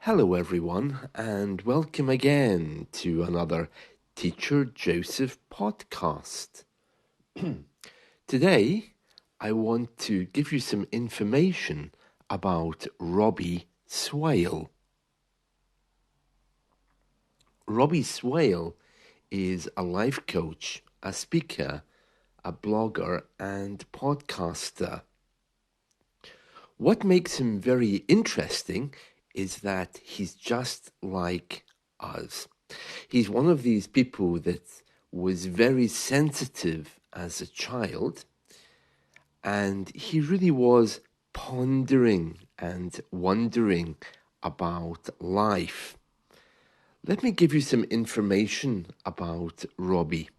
Hello, everyone, and welcome again to another Teacher Joseph podcast. Today, I want to give you some information about Robbie Swale. Robbie Swale is a life coach, a speaker, a blogger, and podcaster. What makes him very interesting is that he's just like us. He's one of these people that was very sensitive as a child, and he really was pondering and wondering about life. Let me give you some information about Robbie.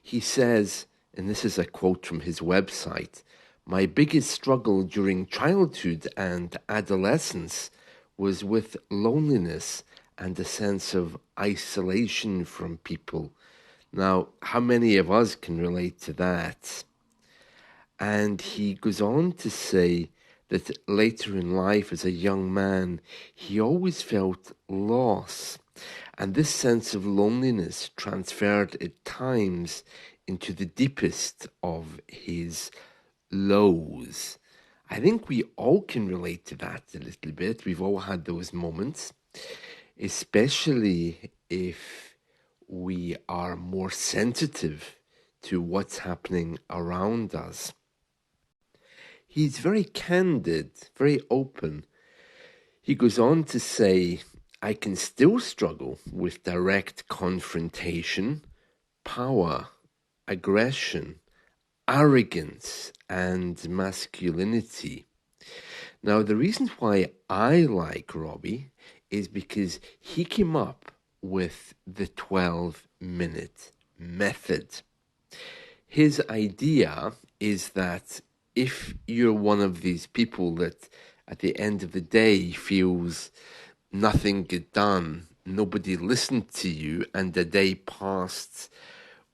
He says, and this is a quote from his website, "My biggest struggle during childhood and adolescence was with loneliness and a sense of isolation from people." Now, how many of us can relate to that? And he goes on to say that later in life, as a young man, he always felt loss. And this sense of loneliness transferred at times into the deepest of his lows. I think we all can relate to that a little bit. We've all had those moments, especially if we are more sensitive to what's happening around us. He's very candid, very open. He goes on to say, "I can still struggle with direct confrontation, power, aggression, arrogance, and masculinity." Now, the reason why I like Robbie is because he came up with the 12-minute method. His idea is that if you're one of these people that at the end of the day feels nothing get done, nobody listened to you, and the day passed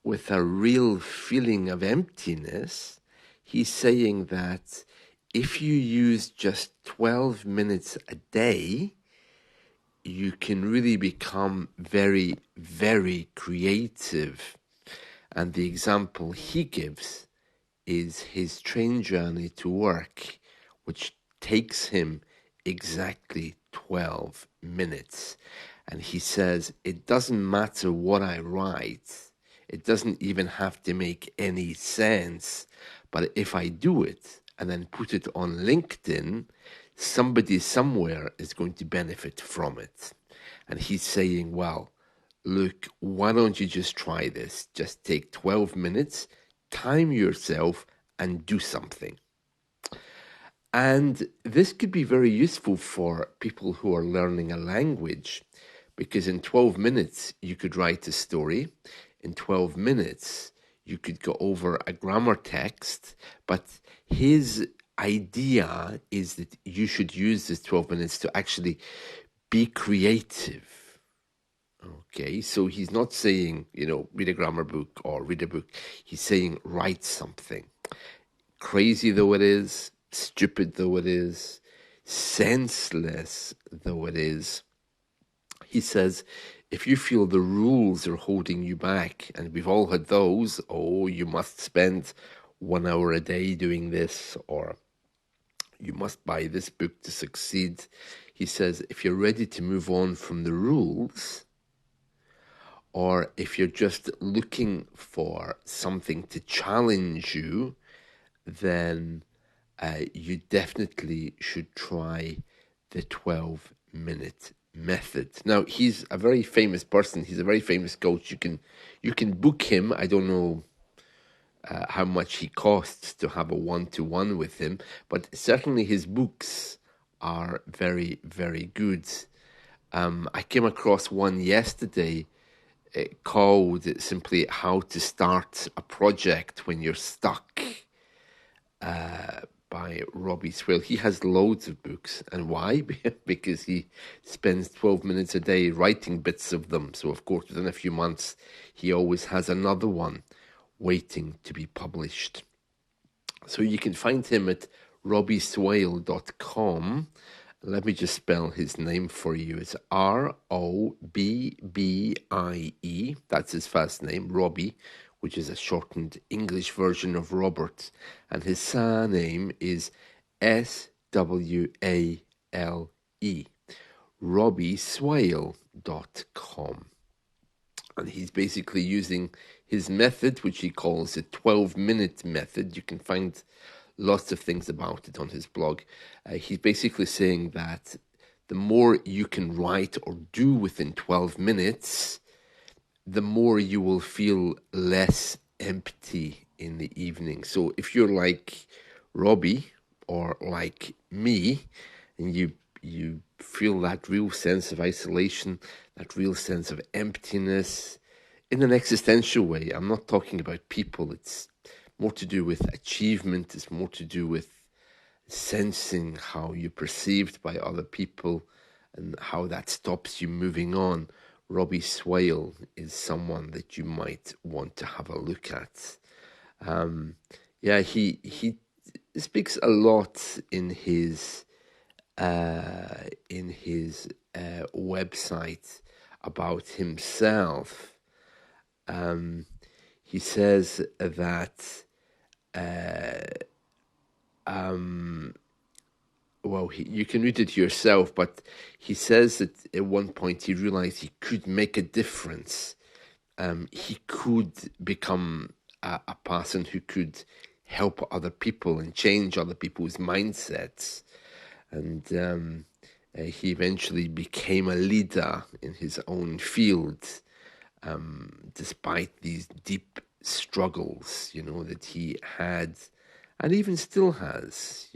with a real feeling of emptiness, he's saying that if you use just 12 minutes a day, you can really become very, very creative. And the example he gives is his train journey to work, which takes him exactly 12 minutes. And he says, it doesn't matter what I write. It doesn't even have to make any sense. But if I do it and then put it on LinkedIn, somebody somewhere is going to benefit from it. And he's saying, well, look, why don't you just try this? Just take 12 minutes, time yourself, and do something. And this could be very useful for people who are learning a language, because in 12 minutes, you could write a story. In 12 minutes, you could go over a grammar text. But his idea is that you should use this 12 minutes to actually be creative. Okay, so he's not saying, read a grammar book or read a book. He's saying write something. Crazy though it is, stupid though it is, senseless though it is, he says, if you feel the rules are holding you back, and we've all had those, you must spend 1 hour a day doing this, or you must buy this book to succeed. He says, if you're ready to move on from the rules, or if you're just looking for something to challenge you, then you definitely should try the 12-minute method. Now, he's a very famous person. He's a very famous coach. You can book him. I don't know how much he costs to have a one-to-one with him, but certainly his books are very, very good. I came across one yesterday called simply "How to Start a Project When You're Stuck" by Robbie Swale. He has loads of books. And why? Because he spends 12 minutes a day writing bits of them. So, of course, within a few months, he always has another one waiting to be published. So you can find him at robbieswale.com. Let me just spell his name for you. It's Robbie. That's his first name, Robbie, which is a shortened English version of Robert. And his surname is Swale. RobbieSwale.com. And he's basically using his method, which he calls the 12-minute method. You can find lots of things about it on his blog. He's basically saying that the more you can write or do within 12 minutes, the more you will feel less empty in the evening. So if you're like Robbie or like me, and you feel that real sense of isolation, that real sense of emptiness in an existential way. I'm not talking about people. It's more to do with achievement. It's more to do with sensing how you're perceived by other people and how that stops you moving on. Robbie Swale is someone that you might want to have a look at. He speaks a lot in his website about himself. He says that you can read it yourself, but he says that at one point he realized he could make a difference. He could become a person who could help other people and change other people's mindsets. And he eventually became a leader in his own field, despite these deep struggles, that he had and even still has,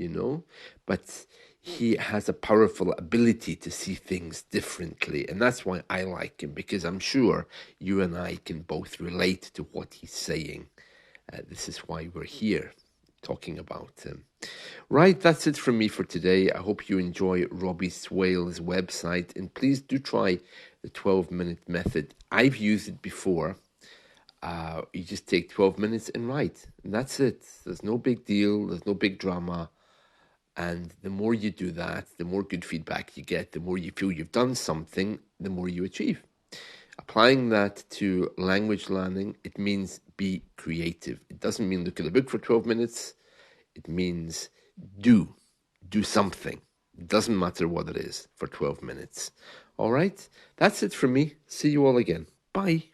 but he has a powerful ability to see things differently. And that's why I like him, because I'm sure you and I can both relate to what he's saying. This is why we're here talking about him. Right, that's it from me for today. I hope you enjoy Robbie Swale's website, and please do try the 12-minute method. I've used it before. You just take 12 minutes and write, and that's it. There's no big deal. There's no big drama. And the more you do that, the more good feedback you get, the more you feel you've done something, the more you achieve. Applying that to language learning, it means be creative. It doesn't mean look at a book for 12 minutes. It means do something. It doesn't matter what it is for 12 minutes. All right, that's it from me. See you all again. Bye.